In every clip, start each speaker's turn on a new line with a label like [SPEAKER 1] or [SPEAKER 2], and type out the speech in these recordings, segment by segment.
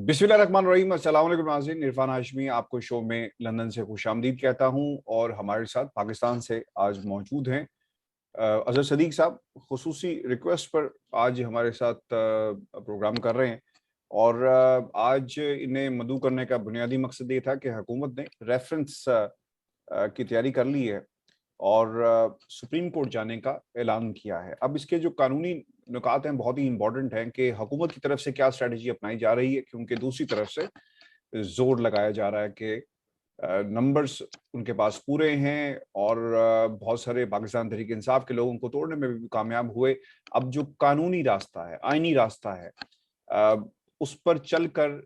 [SPEAKER 1] बिस्मिल्लाहिर्रहमानिर्रहीम। अस्सलाम वालेकुम नाज़रीन, इरफान हाशमी आपको शो में लंदन से खुशामदीद कहता हूं और हमारे साथ पाकिस्तान से आज मौजूद हैं अजहर सदीक साहब। खुसूसी रिक्वेस्ट पर आज हमारे साथ प्रोग्राम कर रहे हैं और आज इन्हें मदऊ करने का बुनियादी मकसद ये था कि हुकूमत ने रेफरेंस की तैयारी कर ली है और सुप्रीम कोर्ट जाने का ऐलान किया है। अब इसके जो कानूनी नुकात हैं बहुत ही इंपॉर्टेंट हैं कि हुकूमत की तरफ से क्या स्ट्रेटजी अपनाई जा रही है, क्योंकि दूसरी तरफ से जोर लगाया जा रहा है कि नंबर्स उनके पास पूरे हैं और बहुत सारे पाकिस्तान तहरीक इंसाफ के लोग उनको तोड़ने में भी कामयाब हुए। अब जो कानूनी रास्ता है, आईनी रास्ता है, उस पर चलकर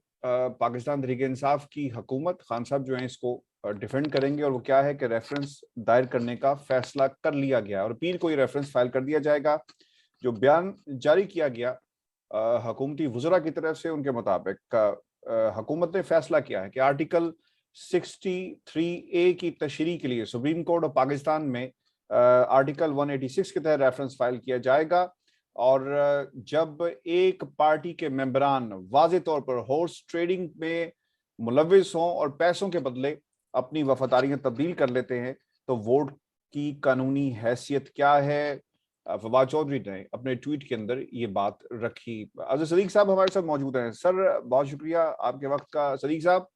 [SPEAKER 1] पाकिस्तान तहरीक इंसाफ की हुकूमत, खान साहब जो है इसको डिफेंड करेंगे और वो क्या है कि रेफरेंस दायर करने का फैसला कर लिया गया और पीर को ये रेफरेंस फाइल कर दिया जाएगा। जो बयान जारी किया गया हुकूमती वज़रा की तरफ से, उनके मुताबिक हुकूमत ने फैसला किया है कि आर्टिकल 63A की तशरीह के लिए सुप्रीम कोर्ट ऑफ पाकिस्तान में आर्टिकल 186 के तहत रेफरेंस फाइल किया जाएगा और जब एक पार्टी के मेंबरान वाज़े तौर पर हॉर्स ट्रेडिंग में मुलविस हों और पैसों के बदले अपनी वफादारियां तब्दील कर लेते हैं तो वोट की कानूनी हैसियत क्या है। फवाद चौधरी ने अपने ट्वीट के अंदर ये बात रखी। अजहर सदीक साहब हमारे साथ मौजूद हैं। सर बहुत शुक्रिया आपके वक्त का। सदीक साहब,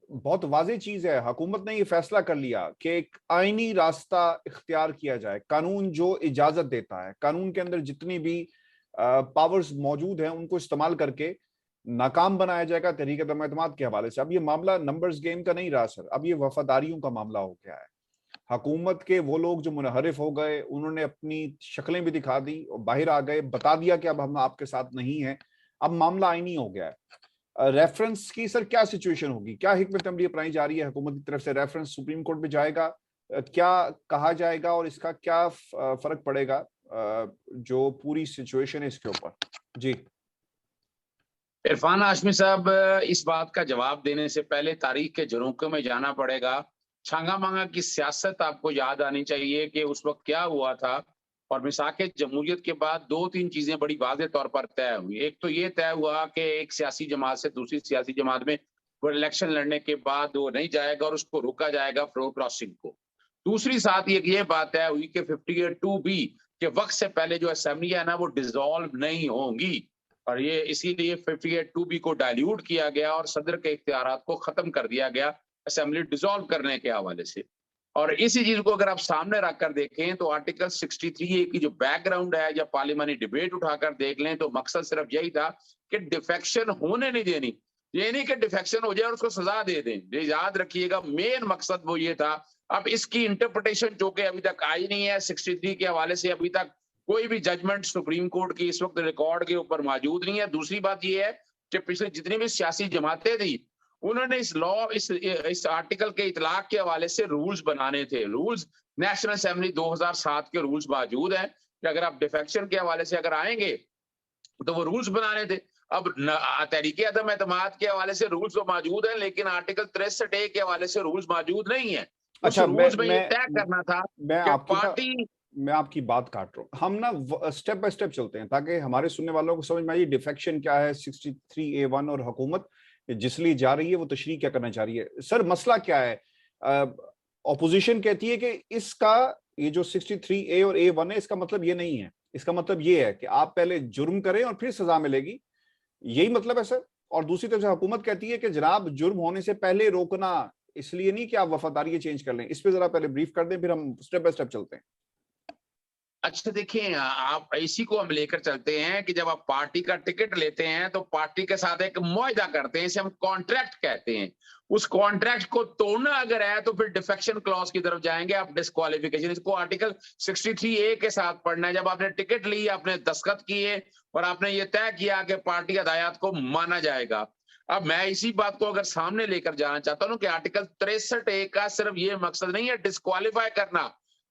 [SPEAKER 1] बहुत वाज़ेह चीज है, हुकूमत ने ये फैसला कर लिया कि एक आईनी रास्ता इख्तियार किया जाए। कानून जो इजाजत देता है, कानून के अंदर जितनी भी पावर्स मौजूद हैं उनको इस्तेमाल करके नाकाम बनाया जाएगा तहरीक अदम एतमाद के हवाले से। अब ये मामला नंबर्स गेम का नहीं रहा सर, अब ये वफादारियों का मामला हो गया है। हुकूमत के वो लोग जो मुनहरिफ हो गए, उन्होंने अपनी शक्लें भी दिखा दी और बाहर आ गए, बता दिया कि अब हम आपके साथ नहीं हैं। अब मामला आईनी हो गया है। रेफरेंस की सर क्या सिचुएशन होगी, क्या हिकमत अमली अपनाई जा रही है हुकूमत की तरफ से? रेफरेंस सुप्रीम कोर्ट में जाएगा, क्या कहा जाएगा और इसका क्या फर्क पड़ेगा जो पूरी सिचुएशन है इसके ऊपर? जी
[SPEAKER 2] इरफान हाशमी साहब, इस बात का जवाब देने से पहले तारीख के झरोखे में जाना पड़ेगा। छांगा मांगा की सियासत आपको याद आनी चाहिए कि उस वक्त क्या हुआ था। और मिसाके जमहूरियत के बाद दो तीन चीजें बड़ी वाज़ेह तौर पर तय हुई। एक तो ये तय हुआ कि एक सियासी जमात से दूसरी सियासी जमात में वो इलेक्शन लड़ने के बाद वो नहीं जाएगा और उसको रोका जाएगा फ्लोर क्रॉसिंग को। दूसरी साथ ये बात तय हुई कि 58(2)B के वक्त से पहले जो असेंबली है ना वो डिसॉल्व नहीं होंगी और ये इसीलिए 58(2)B को डाइल्यूट किया गया और सदर के इख्तियारात को खत्म कर दिया गया असेंबली डिसॉल्व करने के हवाले से। और इसी चीज को अगर आप सामने रखकर देखें तो आर्टिकल 63A की जो बैकग्राउंड है या पार्लियामानी डिबेट उठाकर देख लें तो मकसद सिर्फ यही था कि डिफेक्शन होने नहीं देनी। ये नहीं कि डिफेक्शन हो जाए और उसको सजा दे दें, ये याद रखिएगा, मेन मकसद वो ये था। अब इसकी इंटरप्रिटेशन जो कि अभी तक आई नहीं है 63 के हवाले से, अभी तक कोई भी जजमेंट सुप्रीम कोर्ट की इस वक्त रिकॉर्ड के ऊपर मौजूद नहीं है। दूसरी बात यह है कि पिछले जितनी भी सियासी जमातें थी उन्होंने इस लॉ इस आर्टिकल के इतलाक के हवाले से रूल्स बनाने थे। रूल्स नेशनल असेंबली 2007 के रूल्स मौजूद हैं कि अगर आप डिफेक्शन के हवाले से अगर आएंगे तो वो रूल्स बनाने थे। अब तहरीक अदम एतमाद के हवाले से रूल्स तो मौजूद हैं लेकिन आर्टिकल 63A के हवाले से रूल्स मौजूद नहीं है। उस
[SPEAKER 1] अच्छा,
[SPEAKER 2] रूल्स में ये तय करना था कि पार्टी
[SPEAKER 1] मैं आपकी बात काट रहा हूँ। हम ना स्टेप बाय स्टेप चलते हैं ताकि हमारे सुनने वालों को समझ में आए डिफेक्शन क्या है, 63A1 और हुकूमत जिस लिए जा रही है वो तशरीह क्या करना चाह रही है। सर मसला क्या है? ऑपोजिशन कहती है कि इसका ये जो 63A और A1 है इसका मतलब ये नहीं है, इसका मतलब ये है कि आप पहले जुर्म करें और फिर सजा मिलेगी, यही मतलब है सर। और दूसरी तरफ से हुकूमत कहती है कि जनाब जुर्म होने से पहले रोकना, इसलिए नहीं कि आप वफादारी चेंज कर लें। इस पे जरा पहले ब्रीफ कर दें, फिर हम स्टेप बाय स्टेप चलते हैं।
[SPEAKER 2] अच्छा देखिए, आप इसी को हम लेकर चलते हैं कि जब आप पार्टी का टिकट लेते हैं तो पार्टी के साथ एक मुआहदा करते हैं, इसे हम कॉन्ट्रैक्ट कहते हैं। उस कॉन्ट्रैक्ट को तोड़ना अगर है तो फिर डिफेक्शन क्लॉज की तरफ जाएंगे, आप डिस्क्वालिफिकेशन। इसको आर्टिकल 63A के साथ पढ़ना है। जब आपने टिकट ली, आपने दस्तखत किए और आपने ये तय किया कि पार्टी हदायत को माना जाएगा। अब मैं इसी बात को अगर सामने लेकर जाना चाहता हूँ कि आर्टिकल 63A का सिर्फ ये मकसद नहीं है डिस्क्वालीफाई करना।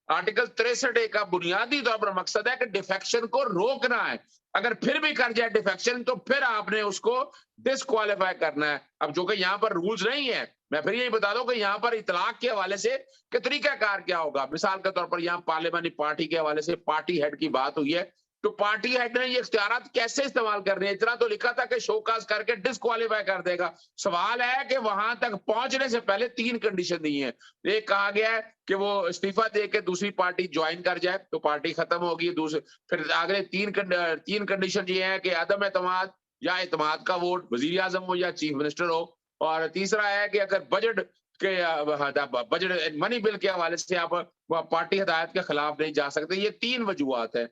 [SPEAKER 2] आर्टिकल 63A का बुनियादी तौर पर मकसद है कि डिफेक्शन को रोकना है। अगर फिर भी कर जाए डिफेक्शन तो फिर आपने उसको डिस्क्वालीफाई करना है। अब जो कि यहाँ पर रूल्स नहीं है, मैं फिर यही बता दूं कि यहाँ पर इतलाक के हवाले से कि तरीकाकार क्या होगा। मिसाल के तौर पर यहाँ पार्लियामानी पार्टी के हवाले से पार्टी हेड की बात हुई है तो पार्टी हेड ने ये इख्तियारात कैसे इस्तेमाल करने हैं? इतना तो लिखा था कि शोकाज करके डिस्क्वालीफाई कर देगा। सवाल है कि वहां तक पहुंचने से पहले 3 कंडीशन दी है। एक कहा गया है कि वो इस्तीफा दे के दूसरी पार्टी ज्वाइन कर जाए तो पार्टी खत्म होगी। दूसरे फिर अगले 3 कंडीशन ये है कि अदम एतमाद या एतमाद का वोट, वजीर आजम हो या चीफ मिनिस्टर हो। और तीसरा है कि अगर बजट बजट मनी बिल के हवाले से आप पार्टी हिदायत के खिलाफ नहीं जा सकते। ये 3 वजूहात है।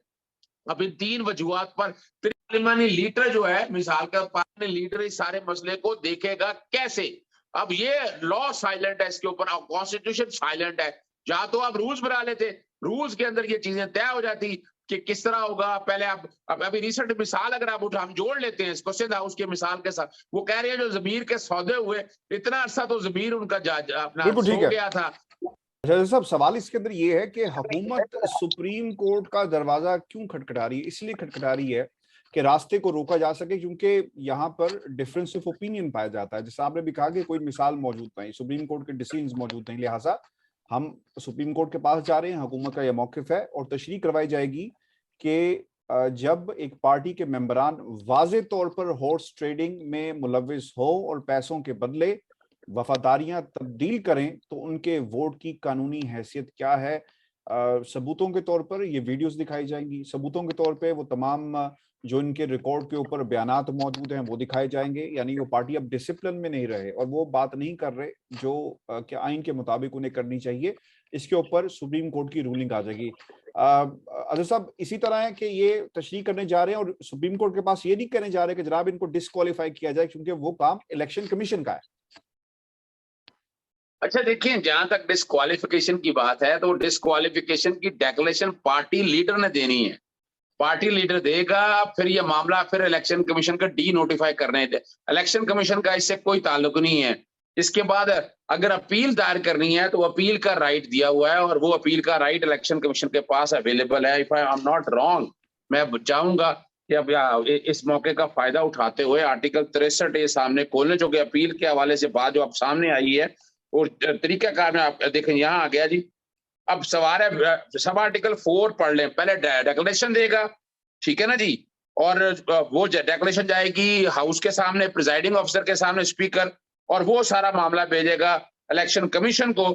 [SPEAKER 2] अब इन 3 वजूहात पर पार्लिमानी लीडर जो है, मिसाल का पार्लिमानी लीडर इस सारे मसले को देखेगा कैसे? अब ये लॉ साइलेंट है इसके ऊपर, कॉन्स्टिट्यूशन साइलेंट है। या तो आप रूल्स बना लेते, रूल्स के अंदर ये चीजें तय हो जाती कि किस तरह होगा। पहले आप अभी रिसेंट मिसाल अगर आप हम जोड़ लेते हैं इसको सिंध हाउस के मिसाल के साथ, वो कह रहे हैं जो जमीर के सौदे हुए, इतना अरसा तो जमीर उनका अपना सो गया था।
[SPEAKER 1] अच्छा साहब, सवाल इसके अंदर ये है कि हुकूमत सुप्रीम कोर्ट का दरवाजा क्यों खटखटा रही है? इसलिए खटखटा रही है कि रास्ते को रोका जा सके, क्योंकि यहाँ पर डिफरेंस ऑफ ओपिनियन पाया जाता है। जैसे आपने भी कहा कि कोई मिसाल मौजूद नहीं, सुप्रीम कोर्ट के डिसीजंस मौजूद नहीं, लिहाजा हम सुप्रीम कोर्ट के पास जा रहे हैं। हुकूमत का यह मौकिफ है और तशरीह करवाई जाएगी कि जब एक पार्टी के मेंबरान वाज़े तौर पर हॉर्स ट्रेडिंग में मुलविस हो और पैसों के बदले वफादारियां तब्दील करें तो उनके वोट की कानूनी हैसियत क्या है। सबूतों के तौर पर ये वीडियोस दिखाई जाएंगी, सबूतों के तौर पे वो तमाम जो इनके रिकॉर्ड के ऊपर बयानात मौजूद हैं वो दिखाए जाएंगे। यानी वो पार्टी अब डिसिप्लिन में नहीं रहे और वो बात नहीं कर रहे जो कि आइन के मुताबिक उन्हें करनी चाहिए। इसके ऊपर सुप्रीम कोर्ट की रूलिंग आ जाएगी। अजहर साहब, इसी तरह है कि ये तशरीह करने जा रहे हैं और सुप्रीम कोर्ट के पास ये नहीं कहने जा रहे कि जनाब इनको डिस्क्वालीफाई किया जाए, क्योंकि वो काम इलेक्शन कमीशन का है।
[SPEAKER 2] अच्छा देखिए, जहां तक डिस्क्वालिफिकेशन की बात है तो डिस्क्वालिफिकेशन की डेक्लेरेशन पार्टी लीडर ने देनी है। पार्टी लीडर देगा, फिर ये मामला फिर इलेक्शन कमीशन का डी नोटिफाई करने दे। इलेक्शन कमीशन का इससे कोई ताल्लुक नहीं है। इसके बाद अगर अपील दायर करनी है तो अपील का राइट दिया हुआ है और वो अपील का राइट इलेक्शन कमीशन के पास अवेलेबल है। If I am not wrong, मैं चाहूंगा कि अब इस मौके का फायदा उठाते हुए आर्टिकल 63 ये सामने खोलने, जो कि अपील के हवाले से बात जो अब सामने आई है और तरीकाकार में आप देखें यहाँ आ गया जी। अब सवाल है, सब आर्टिकल 4 पढ़ लें। पहले डेक्लेरेशन देगा, ठीक है ना जी, और वो डेक्लेरेशन जाएगी हाउस के सामने, प्रिजाइडिंग ऑफिसर के सामने, स्पीकर, और वो सारा मामला भेजेगा इलेक्शन कमीशन को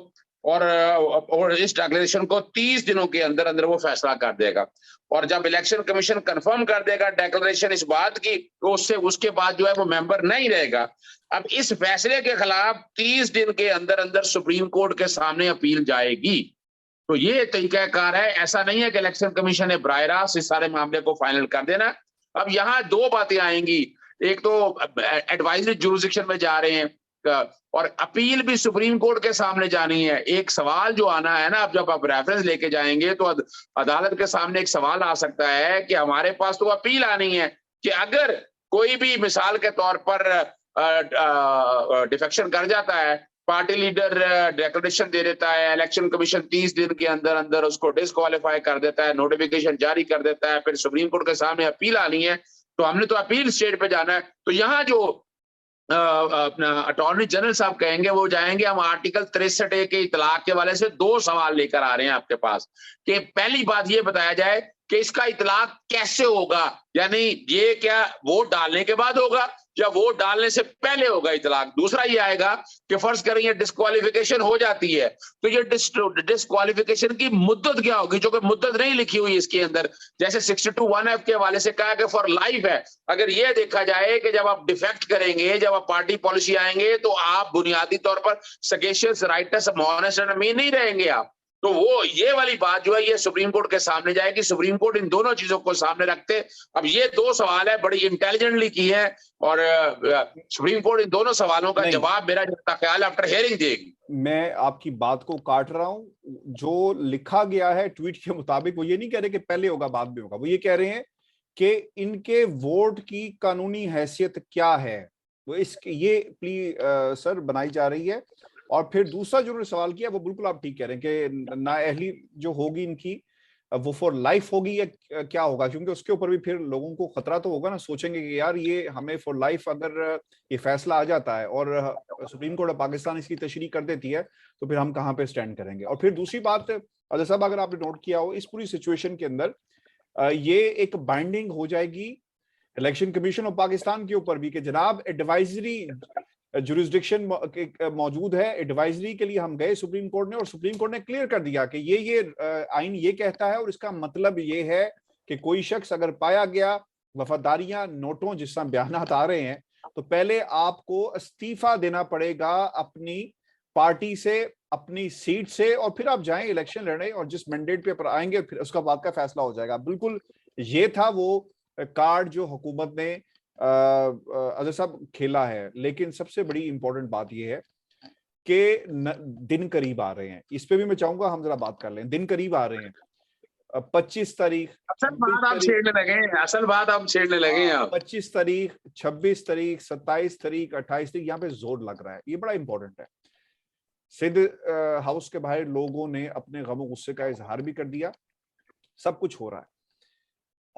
[SPEAKER 2] और इस डेक्लेरेशन को 30 दिनों के अंदर अंदर वो फैसला कर देगा। और जब इलेक्शन कमीशन कंफर्म कर देगा डेक्लेरेशन इस बात की, तो उससे उसके बाद जो है वो मेंबर नहीं रहेगा। अब इस फैसले के खिलाफ 30 दिन के अंदर अंदर सुप्रीम कोर्ट के सामने अपील जाएगी। तो ये तरीकाकार है। ऐसा नहीं है कि इलेक्शन कमीशन ने बराह रास्त इस सारे मामले को फाइनल कर देना। अब यहाँ 2 बातें आएंगी। एक तो एडवाइजरी जुरिसडिक्शन में जा रहे हैं और अपील भी सुप्रीम कोर्ट के सामने जानी है। एक सवाल जो आना है ना, अब जब आप रेफरेंस लेके जाएंगे तो अदालत के सामने एक सवाल आ सकता है कि हमारे पास तो अपील आनी है कि अगर कोई भी मिसाल के तौर पर डिफेक्शन कर जाता है, पार्टी लीडर डेक्लेरेशन दे देता है, इलेक्शन कमीशन 30 दिन के अंदर अंदर उसको डिस्क्वालीफाई कर देता है, नोटिफिकेशन जारी कर देता है, फिर सुप्रीम कोर्ट के सामने अपील आनी है, तो हमने तो अपील स्टेज पे जाना है। तो यहाँ जो अपना अटॉर्नी जनरल साहब कहेंगे वो जाएंगे, हम आर्टिकल 63 के इतलाक के वाले से 2 सवाल लेकर आ रहे हैं आपके पास कि पहली बात ये बताया जाए कि इसका इतलाक कैसे होगा, यानी ये क्या वोट डालने के बाद होगा या वोट डालने से पहले होगा इतलाक। दूसरा ये आएगा कि फर्ज करें ये डिस्क्वालिफिकेशन हो जाती है तो ये डिस्क्वालिफिकेशन की मुद्दत क्या होगी, जो कि मुद्दत नहीं लिखी हुई इसके अंदर। जैसे 62(1)(f) के हवाले से कहा कि फॉर लाइफ है। अगर ये देखा जाए कि जब आप डिफेक्ट करेंगे, जब आप पार्टी पॉलिसी आएंगे तो आप बुनियादी तौर पर सगेशियस, राइटस, मॉनेस्ट एंड अमीन नहीं रहेंगे आप। तो वो ये वाली बात जो है ये सुप्रीम कोर्ट के सामने जाएगी। सुप्रीम कोर्ट इन दोनों चीजों को सामने रखते, अब ये 2 सवाल है, बड़ी इंटेलिजेंटली की है और सुप्रीम कोर्ट इन दोनों सवालों का जवाब मेरा जितना ख्याल आफ्टर हियरिंग देगी।
[SPEAKER 1] मैं आपकी बात को काट रहा हूं। जो लिखा गया है ट्वीट के मुताबिक वो ये नहीं कह रहे कि पहले होगा बाद में होगा, वो ये कह रहे हैं कि इनके वोट की कानूनी हैसियत क्या है, वो इसकी ये प्ली सर बनाई जा रही है। और फिर दूसरा जो उन्होंने सवाल किया वो बिल्कुल आप ठीक कह रहे हैं कि नाअहली जो होगी इनकी वो फॉर लाइफ होगी या क्या होगा, क्योंकि उसके ऊपर भी फिर लोगों को खतरा तो होगा ना, सोचेंगे कि यार ये हमें फॉर लाइफ अगर ये फैसला आ जाता है और सुप्रीम कोर्ट ऑफ पाकिस्तान इसकी तशरीह कर देती है तो फिर हम कहाँ पे स्टैंड करेंगे। और फिर दूसरी बात अजहर साहब, अगर आपने नोट किया हो इस पूरी सिचुएशन के अंदर ये एक बाइंडिंग हो जाएगी इलेक्शन कमीशन ऑफ पाकिस्तान के ऊपर भी कि जनाब एडवाइजरी जुरिस्डिक्शन मौजूद है, एडवाइजरी के लिए हम गए सुप्रीम कोर्ट ने और सुप्रीम कोर्ट ने क्लियर कर दिया कि ये आइन ये कहता है और इसका मतलब ये है कि कोई शख्स अगर पाया गया वफादारियां नोटों जिस तरह बयानात आ रहे हैं तो पहले आपको इस्तीफा देना पड़ेगा अपनी पार्टी से, अपनी सीट से, और फिर आप जाएं इलेक्शन लड़ें और जिस मैंडेट पे पर आएंगे फिर उसका बाद का फैसला हो जाएगा। बिल्कुल ये था वो कार्ड जो हुकूमत ने अजहर साहब खेला है। लेकिन सबसे बड़ी इंपॉर्टेंट बात यह है कि दिन करीब आ रहे हैं, इस पे भी मैं चाहूंगा हम जरा बात कर लें। दिन करीब आ रहे हैं, 25 तारीख,
[SPEAKER 2] असल बात आप छेड़ने लगे हैं, असल बात आप छेड़ने लगे हैं।
[SPEAKER 1] 25 तारीख, 26 तारीख, 27 तारीख, 28 तारीख, यहाँ पे जोर लग रहा है। ये बड़ा इंपॉर्टेंट है। सिंध हाउस के बाहर लोगों ने अपने गम गुस्से का इजहार भी कर दिया। सब कुछ हो रहा है,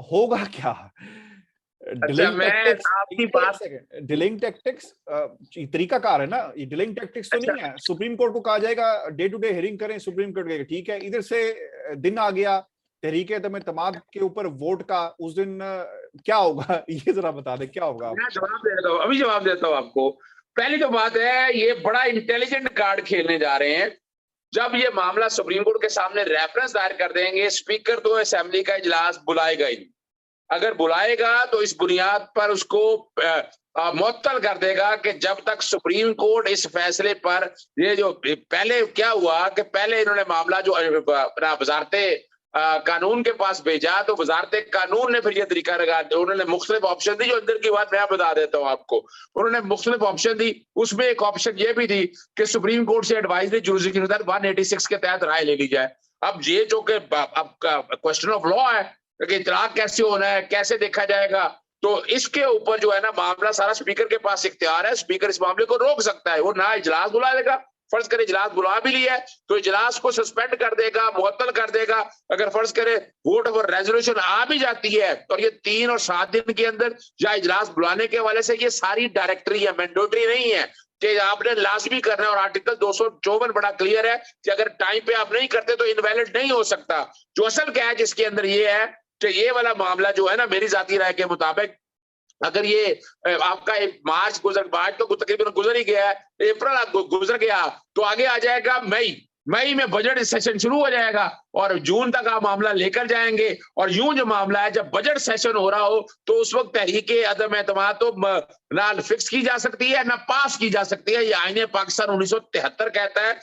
[SPEAKER 1] होगा क्या? डिलिंग टैक्टिक्स तरीकाकार है ना, ये डिलिंग टैक्टिक्स तो नहीं है। सुप्रीम कोर्ट को कहा जाएगा डे टू डे हियरिंग करें, सुप्रीम कोर्ट कहेगा ठीक है। इधर से दिन आ गया तहरीक एतमाद के ऊपर वोट का, उस दिन क्या होगा ये जरा बता दें, क्या होगा?
[SPEAKER 2] मैं जवाब देता हूँ, अभी जवाब देता हूँ आपको। पहली तो बात है, ये बड़ा इंटेलिजेंट कार्ड खेलने जा रहे हैं। जब ये मामला सुप्रीम कोर्ट के सामने रेफरेंस दायर कर देंगे, स्पीकर तो असेंबली का इजलास बुलाएगा ही। अगर बुलाएगा तो इस बुनियाद पर उसको मुअत्तल कर देगा कि जब तक सुप्रीम कोर्ट इस फैसले पर, ये जो पहले क्या हुआ कि पहले इन्होंने मामला जो वजारते कानून के पास भेजा, तो वजारते कानून ने फिर ये तरीका लगा, उन्होंने मुख्तलिफ ऑप्शन दी। जो अंदर की बात मैं बता देता हूँ आपको, उन्होंने मुख्तलिफ ऑप्शन दी। उसमें एक ऑप्शन ये भी थी कि सुप्रीम कोर्ट से एडवाइजरी जुरिस्डिक्शन 186 के तहत राय ले ली जाए। अब ये जो कि अब क्वेश्चन ऑफ लॉ है कि इतलाक कैसे होना है, कैसे देखा जाएगा, तो इसके ऊपर जो है ना मामला सारा स्पीकर के पास इख्तियार है। स्पीकर इस मामले को रोक सकता है, वो ना इजलास बुला देगा, फर्ज करे इजलास बुला भी लिया है तो इजलास को सस्पेंड कर देगा, मुअत्तल कर देगा। अगर फर्ज करे वोट और रेजोल्यूशन आ भी जाती है और ये 3 और 7 दिन के अंदर या इजलास बुलाने के हवाले से, ये सारी डायरेक्टरी है, मैंडेटरी नहीं है कि आपने लाजमी करना है। और आर्टिकल 254 बड़ा क्लियर है कि अगर टाइम पे आप नहीं करते तो इनवैलिड नहीं हो सकता। जो असल क्या है जिसके अंदर ये है कि ये वाला मामला जो है ना, मेरी जाती राय के मुताबिक, अगर ये आपका मार्च तो तकरीबन गुजर ही गया है, अप्रैल गुजर गया, तो आगे आ जाएगा मई में बजट सेशन शुरू हो जाएगा और जून तक आप मामला लेकर जाएंगे। और यूं जो मामला है, जब बजट सेशन हो रहा हो तो उस वक्त तहरीक अदम एतमाद तो ना फिक्स की जा सकती है ना पास की जा सकती है। ये आईने पाकिस्तान 1973 कहता है।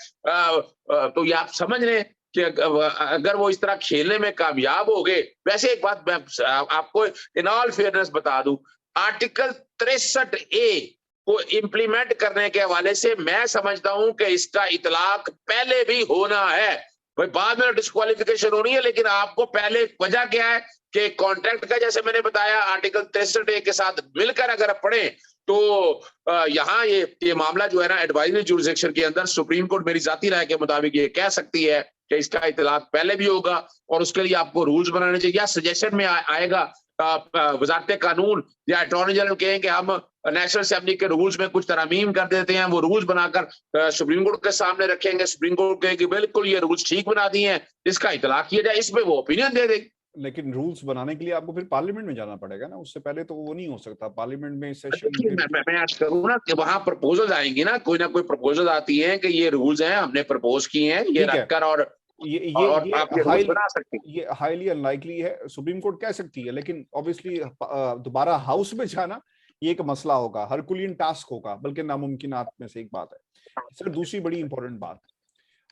[SPEAKER 2] तो ये आप समझ लें कि अगर वो इस तरह खेलने में कामयाब हो गए। वैसे एक बात मैं आपको इन ऑल फेयरनेस बता दूं, आर्टिकल 63A को इंप्लीमेंट करने के हवाले से मैं समझता हूं कि इसका इतलाक पहले भी होना है। भाई बाद में डिस्क्वालिफिकेशन होनी है, लेकिन आपको पहले वजह क्या है कि कॉन्ट्रैक्ट का, जैसे मैंने बताया, आर्टिकल 63A के साथ मिलकर अगर पढ़े तो यहाँ ये मामला जो है ना एडवाइजरी जुरिस्डिक्शन के अंदर सुप्रीम कोर्ट मेरी जाती राय के मुताबिक ये कह सकती है कि इसका इतलाक पहले भी होगा और उसके लिए आपको रूल्स बनाने चाहिए। या सजेशन में आएगा वजारत कानून या अटॉर्नी जनरल कहें कि हम नेशनल असेंबली के रूल्स में कुछ तरमीम कर देते हैं, वो रूल्स बनाकर सुप्रीम कोर्ट के सामने रखेंगे। सुप्रीम कोर्ट कहेगी बिल्कुल ये रूल्स ठीक बना दिए हैं, इसका इतलाक किया जाए, इसमें वो ओपिनियन दे देगी।
[SPEAKER 1] लेकिन रूल्स बनाने के लिए आपको फिर पार्लियामेंट में जाना पड़ेगा ना, उससे पहले तो वो नहीं हो सकता। पार्लियामेंट में सेशन
[SPEAKER 2] मैं आज करूँ ना कि वहां प्रपोजल आएंगी ना कोई प्रपोजल आती है कि ये रूल्स हैं, हमने प्रपोज किए हैं, ये रखकर और
[SPEAKER 1] ये हाईली अनलाइकली है। सुप्रीम कोर्ट कह सकती है, लेकिन ऑब्वियसली दोबारा हाउस में जाना ये एक मसला होगा, हरकुलियन टास्क होगा, बल्कि नामुमकिनात में से एक बात है। सर दूसरी बड़ी इंपॉर्टेंट बात,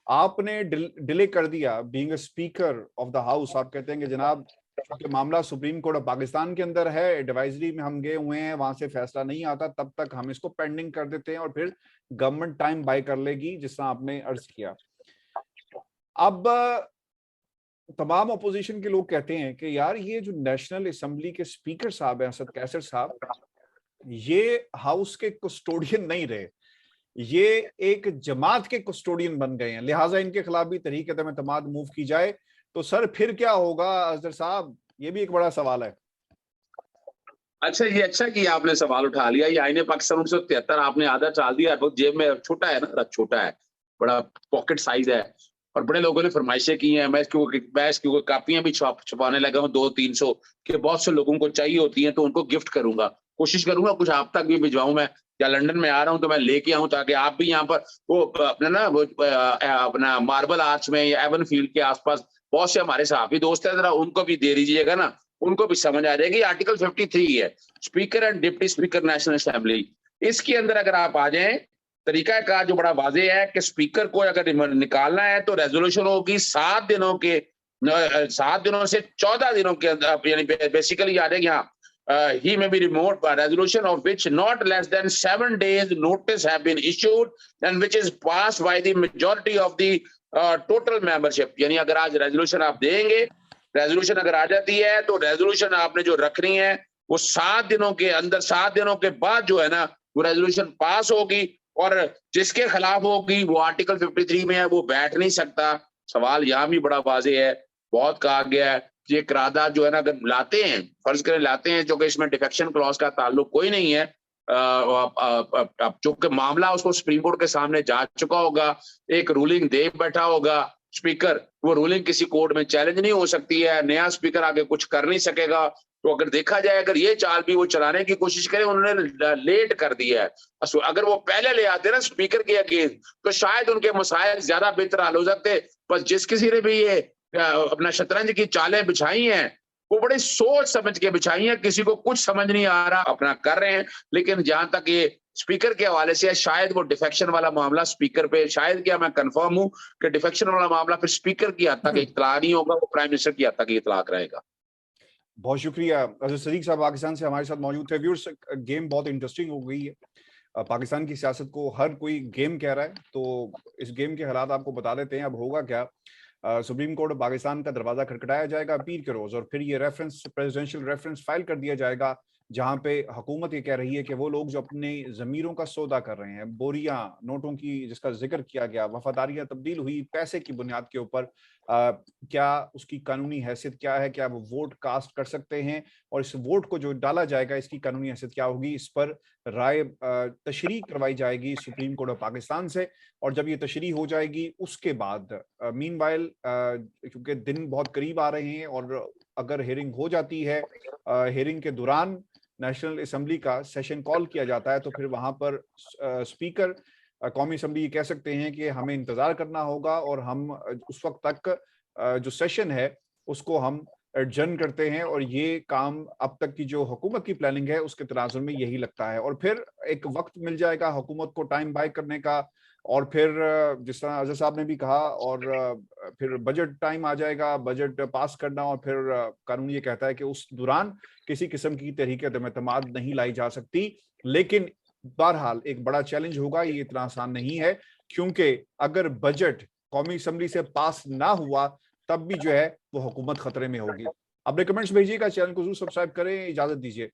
[SPEAKER 1] आपने डिले कर दिया being a speaker of the house. आप कहते हैं कि जनाब क्योंकि मामला सुप्रीम कोर्ट ऑफ पाकिस्तान के अंदर है, एडवाइजरी में हम गए हुए हैं, वहां से फैसला नहीं आता, तब तक हम इसको पेंडिंग कर देते हैं और फिर गवर्नमेंट टाइम बाय कर लेगी, जिस तरह आपने अर्ज किया। अब तमाम अपोजिशन के लोग कहते हैं कि यार ये जो नेशनल असेंबली के स्पीकर साहब हैं असद कैसर साहब, ये हाउस के कस्टोडियन नहीं रहे, ये एक जमात के कस्टोडियन बन गए हैं, लिहाजा इनके खिलाफ भी तहरीक एतमाद मूव की जाए। तो सर फिर क्या होगा अजहर साहब, ये भी एक बड़ा सवाल है।
[SPEAKER 2] अच्छा, ये अच्छा कि आपने सवाल उठा लिया। ये आईने पाकिस्तान 1973 आपने आधा चाल दिया, जेब में छोटा है ना, छोटा है, बड़ा पॉकेट साइज है। और बड़े लोगों ने फरमाइशें की हैं। मैं इसकी कापियां भी छपाने लगा हूँ, 200-300 के बहुत से लोगों को चाहिए होती हैं, तो उनको गिफ्ट करूंगा। कोशिश करूंगा कुछ आप तक भी भिजवाऊं। मैं या लंदन में आ रहा हूं तो मैं लेके आऊं, ताकि आप भी यहाँ पर वो अपना ना वो अपना मार्बल आर्च में या एवन फील्ड के आसपास बहुत से हमारे सहाफी दोस्त हैं, जरा उनको भी दे दीजिएगा ना, उनको भी समझ आ जाएगी। आर्टिकल 53 है, speaker and deputy speaker national assembly. इसके अंदर अगर आप आ जाएं, तरीका का जो बड़ा वाजे है कि स्पीकर को अगर निकालना है तो रेजोल्यूशन होगी 7 दिनों से 14 दिनों के अंदर, यानी बेसिकली आ जाएगी। हाँ, he may be removed by resolution of which not less than 7 days notice have been issued and which is passed by the majority of the total membership। यानी अगर आज रेजोल्यूशन आप देंगे, रेजोल्यूशन अगर आ जाती है तो रेजोल्यूशन आपने जो रखनी है वो 7 दिनों के अंदर, 7 दिनों के बाद जो है ना वो रेजोल्यूशन पास होगी, और जिसके खिलाफ होगी वो आर्टिकल 53 में है, वो बैठ नहीं सकता। सवाल यहाँ भी बड़ा वाजे है, बहुत कहा गया है ये करारदाद जो है ना, अगर लाते हैं, फर्ज करें लाते हैं, जो कि इसमें डिफेक्शन क्लॉज का ताल्लुक कोई नहीं है, अब चूंकि मामला उसको सुप्रीम कोर्ट के सामने जा चुका होगा, एक रूलिंग दे बैठा होगा स्पीकर, वो रूलिंग किसी कोर्ट में चैलेंज नहीं हो सकती है, नया स्पीकर आगे कुछ कर नहीं सकेगा। तो अगर देखा जाए, अगर ये चाल भी वो चलाने की कोशिश करें, उन्होंने लेट कर दिया है। अगर वो पहले ले आते ना स्पीकर के अगेंस्ट, तो शायद उनके मसाइल ज्यादा बेहतर हल हो सकते। बस जिस किसी ने भी ये अपना शतरंज की चालें बिछाई हैं, वो बड़े सोच समझ के बिछाई हैं, किसी को कुछ समझ नहीं आ रहा, अपना कर रहे हैं। लेकिन जहां तक ये स्पीकर के हवाले से है, शायद वो डिफेक्शन वाला मामला स्पीकर पे, शायद क्या मैं कंफर्म हूं कि डिफेक्शन वाला मामला फिर स्पीकर की हद तक इतला नहीं होगा, वो प्राइम मिनिस्टर की हद तक इतलाक रहेगा।
[SPEAKER 1] बहुत शुक्रिया। अजहर सदीक साहब पाकिस्तान से हमारे साथ मौजूद थे। व्यूअर्स, गेम बहुत इंटरेस्टिंग हो गई है। पाकिस्तान की सियासत को हर कोई गेम कह रहा है, तो इस गेम के हालात आपको बता देते हैं। अब होगा क्या, सुप्रीम कोर्ट पाकिस्तान का दरवाजा खटखटाया जाएगा अपील के रोज, और फिर ये रेफरेंस, प्रेसिडेंशियल रेफरेंस फाइल कर दिया जाएगा, जहां पे हुकूमत ये कह रही है कि वो लोग जो अपने जमीरों का सौदा कर रहे हैं, बोरियां नोटों की जिसका जिक्र किया गया, वफादारियां तब्दील हुई पैसे की बुनियाद के ऊपर, क्या उसकी कानूनी हैसियत क्या है, क्या वो वोट कास्ट कर सकते हैं, और इस वोट को जो डाला जाएगा इसकी कानूनी हैसियत क्या होगी, इस पर राय तशरीह करवाई जाएगी सुप्रीम कोर्ट ऑफ पाकिस्तान से। और जब ये तशरीह हो जाएगी उसके बाद मीनवाइल, क्योंकि दिन बहुत करीब आ रहे हैं, और अगर हेयरिंग हो जाती है, हेयरिंग के दौरान नेशनल असेंबली का सेशन कॉल किया जाता है, तो फिर वहां पर स्पीकर कौमी असेंबली ये कह सकते हैं कि हमें इंतजार करना होगा, और हम उस वक्त तक जो सेशन है उसको हम एडजर्न करते हैं। और ये काम अब तक की जो हुकूमत की प्लानिंग है उसके तनाजुर में यही लगता है, और फिर एक वक्त मिल जाएगा हुकूमत को टाइम बाय करने का, और फिर जिस तरह अजहर साहब ने भी कहा, और फिर बजट टाइम आ जाएगा, बजट पास करना, और फिर कानून ये कहता है कि उस दौरान किसी किस्म की तहरीक एतमाद नहीं लाई जा सकती। लेकिन बहरहाल एक बड़ा चैलेंज होगा, ये इतना आसान नहीं है, क्योंकि अगर बजट कौमी असेंबली से पास ना हुआ तब भी जो है वो हुकूमत खतरे में होगी। अपने कमेंट्स भेजिएगा, चैनल को जरूर सब्सक्राइब करें। इजाजत दीजिए।